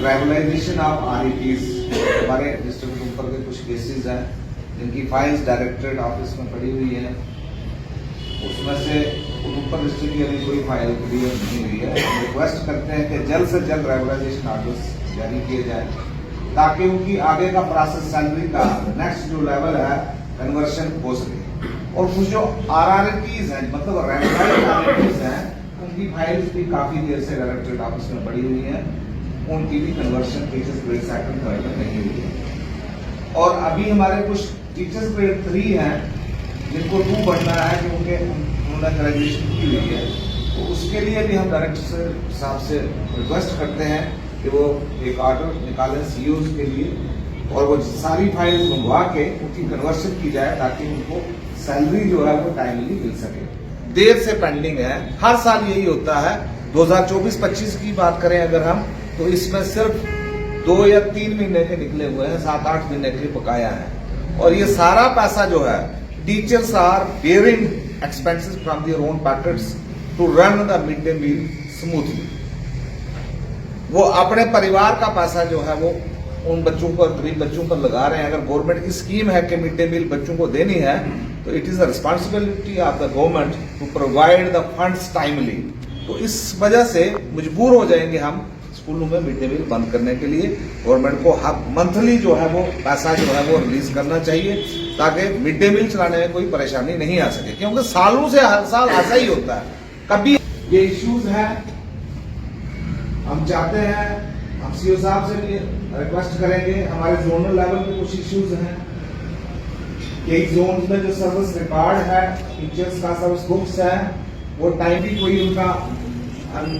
Regularisation of RETs, हमारे district ऊपर के कुछ केसेस हैं जिनकी फाइल्स डायरेक्टरेट ऑफिस में पड़ी हुई है, उसमें से ऊपर डिस्ट्रिक्ट की अभी कोई फाइल क्लियर नहीं हुई है। हम रिक्वेस्ट करते हैं कि जल्द से जल्द रेगुलाइजेशन ऑर्डर्स जारी किए जाए ताकि उनकी आगे का प्रोसेस सैलरी का नेक्स्ट जो लेवल है कन्वर्शन हो सके। और कुछ जो RRTs हैं, मतलब रेगुलराइज्ड RRTs हैं, उनकी फाइल्स भी काफी देर से डायरेक्टरेट ऑफिस में पड़ी हुई है, उनकी भी कन्वर्शन टीचर्स ग्रेड 2 थर्ड में नहीं हुई है। और अभी हमारे कुछ टीचर्स ग्रेड 3 हैं जिनको 2 बढ़ना है, कि उन्होंने ग्रेजुएशन की हुई है, तो उसके लिए भी हम डायरेक्टर साहब से रिक्वेस्ट करते हैं कि वो एक ऑर्डर निकालें CEOs के लिए और वो सारी फाइल्स मंगवा के उनकी कन्वर्शन की जाए ताकि उनको सैलरी जो है वो टाइमली मिल सके। देर से पेंडिंग है, हर साल यही होता है। 2024-25 की बात करें अगर हम, तो इसमें सिर्फ 2 या 3 महीने के निकले हुए हैं, 7-8 महीने के बकाया है। और ये सारा पैसा जो है, teachers are bearing expenses from their own pockets to run the mid day meal smoothly. वो अपने परिवार का पैसा जो है वो उन बच्चों पर, गरीब बच्चों पर लगा रहे हैं। अगर गवर्नमेंट की स्कीम है कि मिड डे मील बच्चों को देनी है, तो it is the responsibility of the government to provide the funds timely. तो इस वजह से मजबूर हो जाएंगे हम स्कूलों में मिड डे मील बंद करने के लिए। गवर्नमेंट को मंथली जो है वो पैसा जो है वो रिलीज करना चाहिए ताकि मिड डे मील चलाने में कोई परेशानी नहीं आ सके, क्योंकि सालों से हर साल ऐसा ही होता है। कभी ये इश्यूज है, हम चाहते हैं, हम CEO साहब से भी रिक्वेस्ट करेंगे, हमारे जोनल लेवल पे कुछ इश्यूज हैं। कई जोन में जो सर्विस रिकॉर्ड है, टीचर्स का सर्विस बुक्स है, वो टाइमली कोई उनका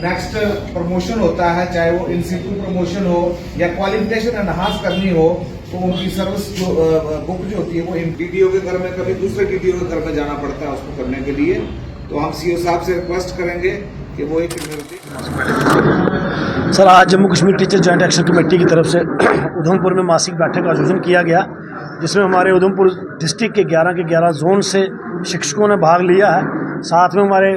नेक्स्ट प्रमोशन होता है, चाहे वो इन सिटू प्रमोशन हो या क्वालिफिकेशन एनहांस करनी हो, तो उनकी सर्विस जो बुक जो होती है वो DDO के घर में, कभी दूसरे DDO के घर में जाना पड़ता है उसको करने के लिए। तो हम CEO साहब से रिक्वेस्ट करेंगे कि वो एक सर, आज Jammu Kashmir teacher joint action committee की तरफ से उधमपुर में मासिक बैठक का आयोजन किया गया, जिसमें हमारे उधमपुर डिस्ट्रिक्ट के 11 के 11 जोन से शिक्षकों ने भाग लिया है। साथ में हमारे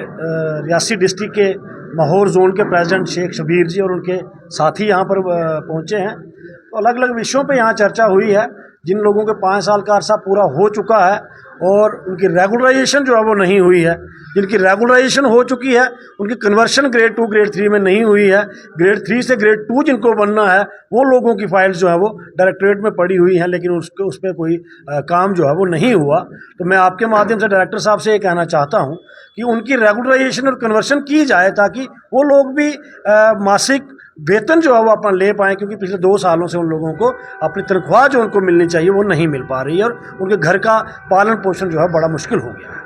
रियासी डिस्ट्रिक्ट के माहौर जोन के प्रेसिडेंट शेख शबीर जी और उनके साथी यहाँ पर पहुँचे हैं। तो अलग अलग विषयों पे यहाँ चर्चा हुई है। जिन लोगों के 5 साल का अरसा पूरा हो चुका है और उनकी रेगुलराइजेशन जो है वो नहीं हुई है, जिनकी रेगुलराइजेशन हो चुकी है उनकी कन्वर्शन ग्रेड 2 ग्रेड 3 में नहीं हुई है, ग्रेड 3 से ग्रेड 2 जिनको बनना है वो लोगों की फाइल्स जो है वो डायरेक्टरेट में पड़ी हुई हैं, लेकिन उस पर कोई काम जो है वो नहीं हुआ। तो मैं आपके माध्यम से डायरेक्टर साहब से ये कहना चाहता हूँ कि उनकी रेगुलराइजेशन और कन्वर्शन की जाए ताकि वो लोग भी मासिक वेतन जो है वो अपना ले पाएँ, क्योंकि पिछले 2 सालों से उन लोगों को अपनी तनख्वाह जो उनको मिलनी चाहिए वो नहीं मिल पा रही है और उनके घर का पालन पोषण जो है बड़ा मुश्किल हो गया है।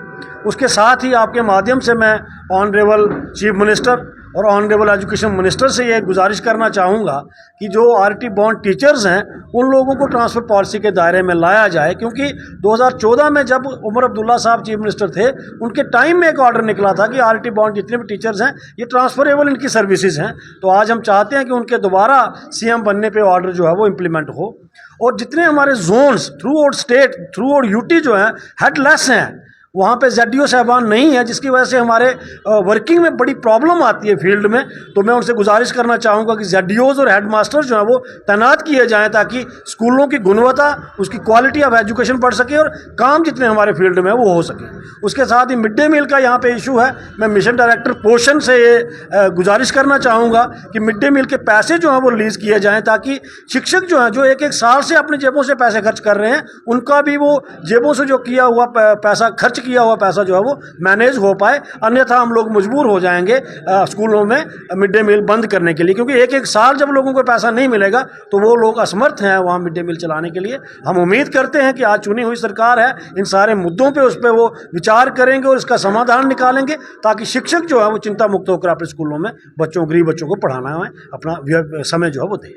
उसके साथ ही आपके माध्यम से मैं ऑनरेबल चीफ मिनिस्टर और ऑनरेबल एजुकेशन मिनिस्टर से ये गुजारिश करना चाहूँगा कि जो RT बॉन्ड टीचर्स हैं उन लोगों को ट्रांसफ़र पॉलिसी के दायरे में लाया जाए, क्योंकि 2014 में जब उमर अब्दुल्ला साहब चीफ मिनिस्टर थे उनके टाइम में एक ऑर्डर निकला था कि RT बॉन्ड जितने भी टीचर्स हैं ये ट्रांसफरेबल इनकी सर्विसेज हैं। तो आज हम चाहते हैं कि उनके दोबारा CM बनने पर ऑर्डर जो है वो इम्प्लीमेंट हो। और जितने हमारे zones throughout state, throughout UT जो हैं हेडलेस हैं, वहाँ पे ZDO साहबान नहीं है, जिसकी वजह से हमारे वर्किंग में बड़ी प्रॉब्लम आती है फील्ड में। तो मैं उनसे गुजारिश करना चाहूँगा कि ZDOs और हेडमास्टर्स जो हैं वो तैनात किए जाएं ताकि स्कूलों की गुणवत्ता, उसकी क्वालिटी ऑफ एजुकेशन बढ़ सके और काम जितने हमारे फील्ड में है वो हो सके। उसके साथ ही मिड डे मील का यहाँ पे इशू है। मैं मिशन डायरेक्टर पोषण से ये गुजारिश करना चाहूँगा कि मिड डे मील के पैसे जो हैं वो रिलीज़ किए जाएँ ताकि शिक्षक जो हैं, जो एक साल से अपनी जेबों से पैसे खर्च कर रहे हैं, उनका भी वो जेबों से जो किया हुआ पैसा, खर्च किया हुआ पैसा जो है वो मैनेज हो पाए। अन्यथा हम लोग मजबूर हो जाएंगे स्कूलों में मिड डे मील बंद करने के लिए, क्योंकि एक साल जब लोगों को पैसा नहीं मिलेगा तो वो लोग असमर्थ हैं वहाँ मिड डे मील चलाने के लिए। हम उम्मीद करते हैं कि आज चुनी हुई सरकार है, इन सारे मुद्दों पे उस पर वो विचार करेंगे और इसका समाधान निकालेंगे ताकि शिक्षक जो है वो चिंता मुक्त होकर अपने स्कूलों में गरीब बच्चों को पढ़ाना है, अपना समय जो है वो दें।